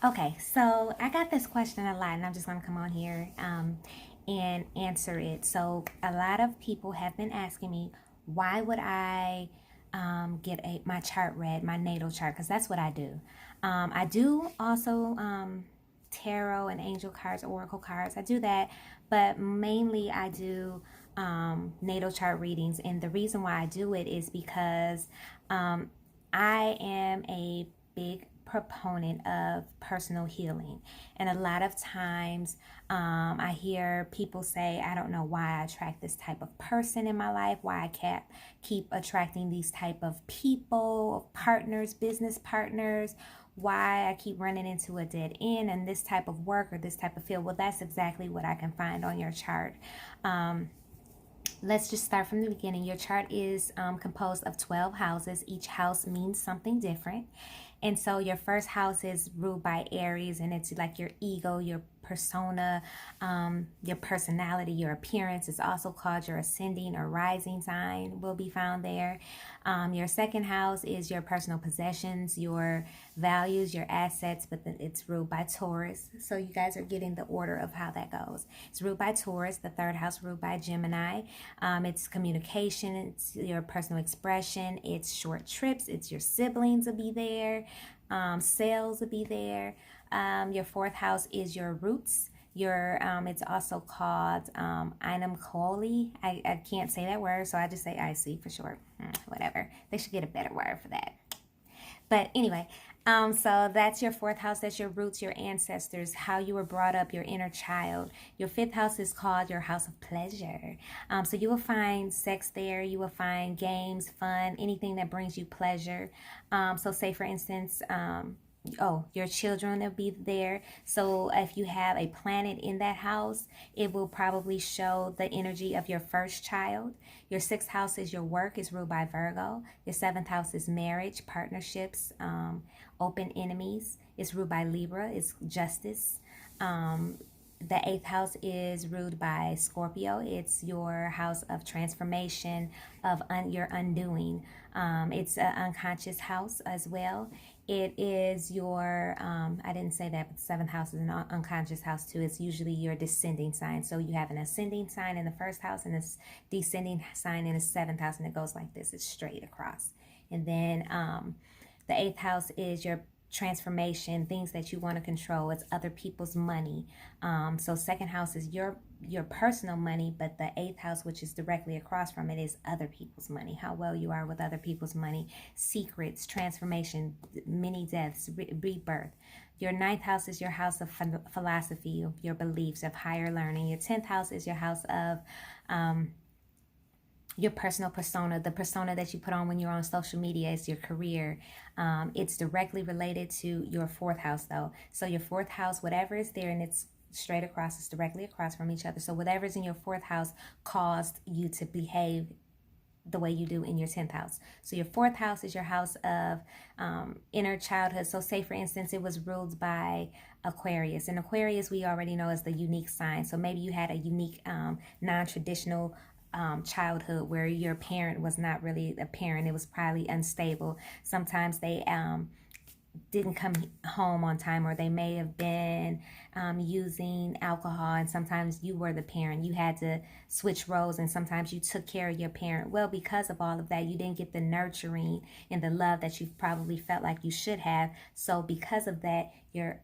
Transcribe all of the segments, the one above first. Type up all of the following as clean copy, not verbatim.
Okay, so I got this question a lot, and I'm just going to come on here and answer it. So, a lot of people have been asking me, why would I get my chart read, my natal chart? Because that's what I do. I do also tarot and angel cards, oracle cards. I do that, but mainly I do natal chart readings. And the reason why I do it is because um, I am a big proponent of personal healing. And a lot of times I hear people say, I don't know why I attract this type of person in my life, why I can't keep attracting these type of people, partners, business partners, why I keep running into a dead end and this type of work or this type of field. Well, that's exactly what I can find on your chart. Let's just start from the beginning. Your chart is composed of 12 houses. Each house means something different. And so your first house is ruled by Aries, and it's like your ego, your persona, your personality, your appearance. It's also called your ascending or rising sign will be found there. Your second house is your personal possessions, your values, your assets, but it's ruled by Taurus. So you guys are getting the order of how that goes. It's ruled by Taurus. The third house ruled by Gemini. It's communication. It's your personal expression. It's short trips. It's your siblings will be there. Sales will be there. Your fourth house is your roots. Your it's also called Einam Koli. I can't say that word, so I just say IC for short. Whatever. They should get a better word for that. But anyway, so that's your fourth house. That's your roots, your ancestors, how you were brought up, your inner child. Your fifth house is called your house of pleasure. So you will find sex there. You will find games, fun, anything that brings you pleasure. So say for instance, your children will be there. So if you have a planet in that house, it will probably show the energy of your first child. Your sixth house is your work, is ruled by Virgo. Your seventh house is marriage, partnerships, open enemies. It's ruled by Libra. It's justice. The eighth house is ruled by Scorpio. It's your house of transformation, of your undoing. It's an unconscious house as well. It is your, I didn't say that, but the seventh house is an unconscious house too. It's usually your descending sign. So you have an ascending sign in the first house and a descending sign in the seventh house, and it goes like this. It's straight across. And then the eighth house is your transformation, things that you want to control. It's other people's money. So second house is your personal money, but the eighth house, which is directly across from it, is other people's money. How well you are with other people's money, secrets, transformation, many deaths, rebirth. Your ninth house is your house of philosophy, your beliefs, of higher learning. Your 10th house is your house of your personal persona, the persona that you put on when you're on social media, is your career. It's directly related to your fourth house though. So your fourth house, whatever is there, and it's straight across, it's directly across from each other. So whatever's in your fourth house caused you to behave the way you do in your 10th house. So your fourth house is your house of inner childhood. So say for instance, it was ruled by Aquarius. And Aquarius, we already know, is the unique sign. So maybe you had a unique, non-traditional childhood where your parent was not really a parent. It was probably unstable. Sometimes they didn't come home on time, or they may have been using alcohol, and sometimes you were the parent. You had to switch roles, and sometimes you took care of your parent. Well, because of all of that, you didn't get the nurturing and the love that you probably felt like you should have. So because of that, your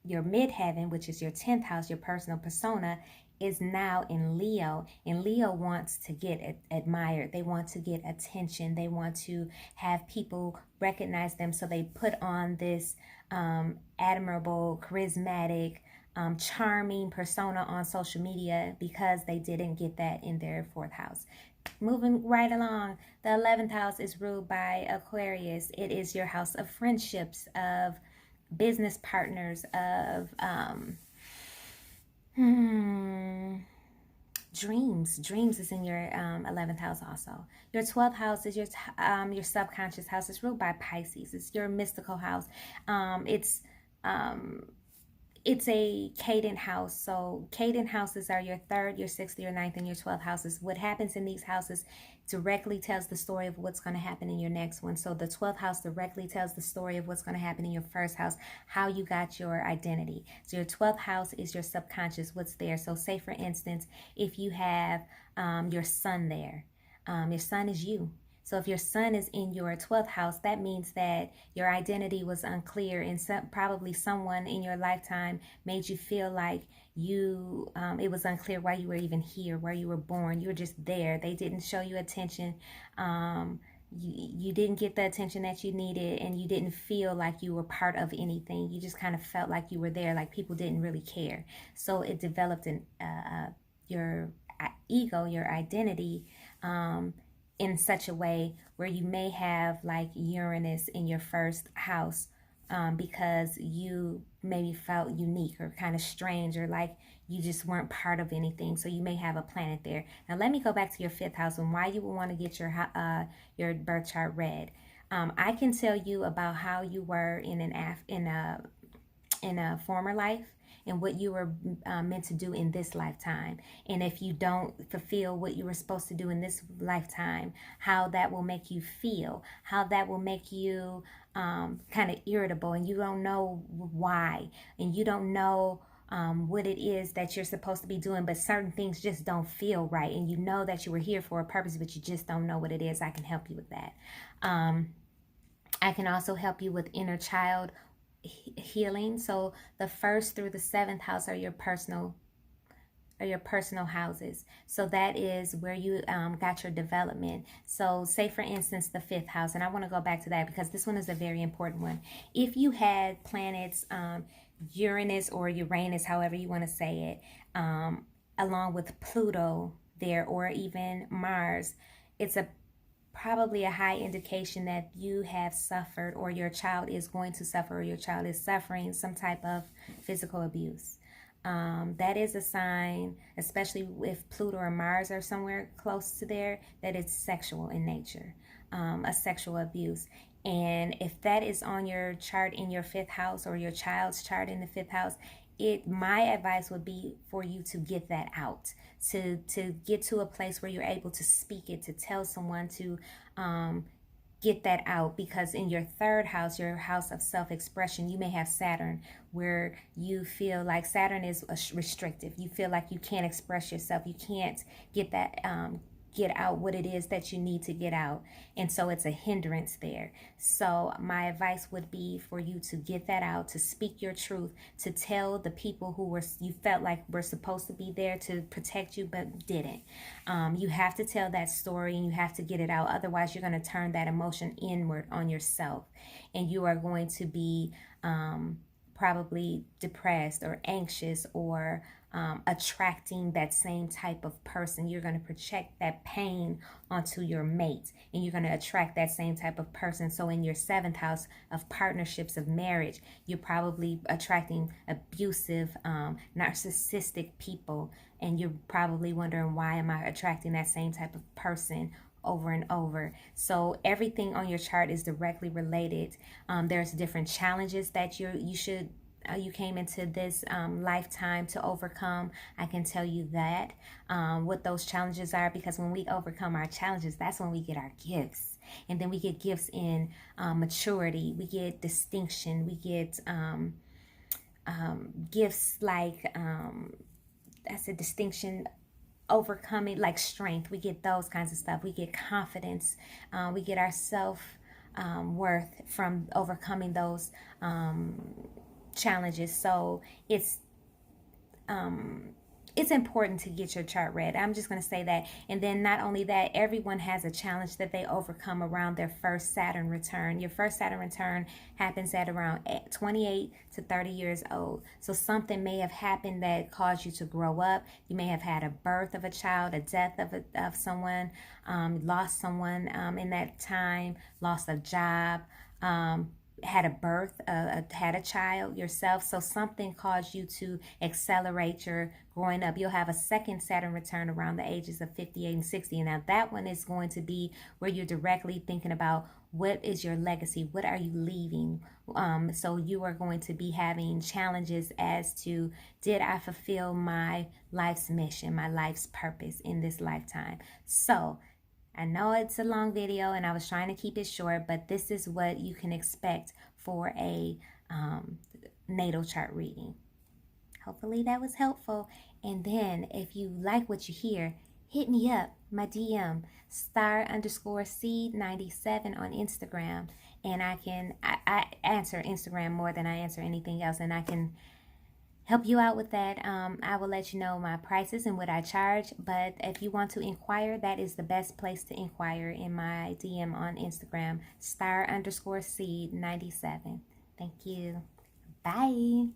midheaven, which is your 10th house, your personal persona, is now in Leo, and Leo wants to get admired. They want to get attention. They want to have people recognize them. So they put on this admirable, charismatic, charming persona on social media because they didn't get that in their fourth house. Moving right along, the 11th house is ruled by Aquarius. It is your house of friendships, of business partners, of dreams is in your 11th house also. Your 12th house is your subconscious house. It's ruled by Pisces. It's your mystical house. It's a cadent house. So cadent houses are your third, your sixth, your ninth, and your 12th houses. What happens in these houses directly tells the story of what's going to happen in your next one. So the 12th house directly tells the story of what's going to happen in your first house, how you got your identity. So your 12th house is your subconscious, what's there. So say, for instance, if you have your sun there, your sun is you. So if your sun is in your 12th house, that means that your identity was unclear, and probably someone in your lifetime made you feel like it was unclear why you were even here, where you were born. You were just there. They didn't show you attention. You didn't get the attention that you needed, and you didn't feel like you were part of anything. You just kind of felt like you were there, like people didn't really care. So it developed your ego, your identity, in such a way where you may have like Uranus in your first house, because you maybe felt unique or kind of strange, or like you just weren't part of anything. So you may have a planet there. Now let me go back to your 5th house and why you would want to get your birth chart read. I can tell you about how you were in a former life, and what you were meant to do in this lifetime. And if you don't fulfill what you were supposed to do in this lifetime, how that will make you feel, how that will make you kind of irritable, and you don't know why, and you don't know what it is that you're supposed to be doing, but certain things just don't feel right, and you know that you were here for a purpose, but you just don't know what it is. I can help you with that. I can also help you with inner child healing. So the 1st through the 7th house are your personal houses. So that is where you got your development. So say, for instance, the 5th house, and I want to go back to that because this one is a very important one. If you had planets, Uranus or Uranus, however you want to say it, along with Pluto there, or even Mars, it's probably a high indication that you have suffered, or your child is going to suffer, or your child is suffering some type of physical abuse. That is a sign, especially if Pluto or Mars are somewhere close to there, that it's sexual in nature, a sexual abuse. And if that is on your chart in your 5th house, or your child's chart in the 5th house, my advice would be for you to get that out, to get to a place where you're able to speak it, to tell someone, to get that out. Because in your 3rd house, your house of self-expression, you may have Saturn, where you feel like Saturn is restrictive. You feel like you can't express yourself. You can't get that get out what it is that you need to get out, and so it's a hindrance there. So my advice would be for you to get that out, to speak your truth, to tell the people who you felt like were supposed to be there to protect you but didn't. You have to tell that story, and you have to get it out. Otherwise you're going to turn that emotion inward on yourself, and you are going to be probably depressed or anxious, or attracting that same type of person. You're going to project that pain onto your mate, and you're going to attract that same type of person. So in your 7th house of partnerships, of marriage, you're probably attracting abusive, narcissistic people, and you're probably wondering, why am I attracting that same type of person over and over? So everything on your chart is directly related. There's different challenges that you came into this lifetime to overcome. I can tell you that what those challenges are, because when we overcome our challenges, that's when we get our gifts. And then we get gifts in maturity, we get distinction, we get gifts like that's a distinction, overcoming, like strength. We get those kinds of stuff. We get confidence, we get our self worth from overcoming those challenges. So it's important to get your chart read. I'm just going to say that. And then not only that, everyone has a challenge that they overcome around their first Saturn return. Your first Saturn return happens at around 28 to 30 years old. So something may have happened that caused you to grow up. You may have had a birth of a child, a death of someone, lost someone in that time, lost a job, had a birth, had a child yourself. So something caused you to accelerate your growing up. You'll have a second Saturn return around the ages of 58 and 60. Now that one is going to be where you're directly thinking about, what is your legacy? What are you leaving? So you are going to be having challenges as to, did I fulfill my life's mission, my life's purpose in this lifetime? So I know it's a long video and I was trying to keep it short, but this is what you can expect for a natal chart reading. Hopefully that was helpful. And then if you like what you hear, hit me up, my DM, star_seed97 on Instagram. And I answer Instagram more than I answer anything else. And I can help you out with that. I will let you know my prices and what I charge. But if you want to inquire, that is the best place to inquire, in my DM on Instagram, star_seed97. Thank you. Bye.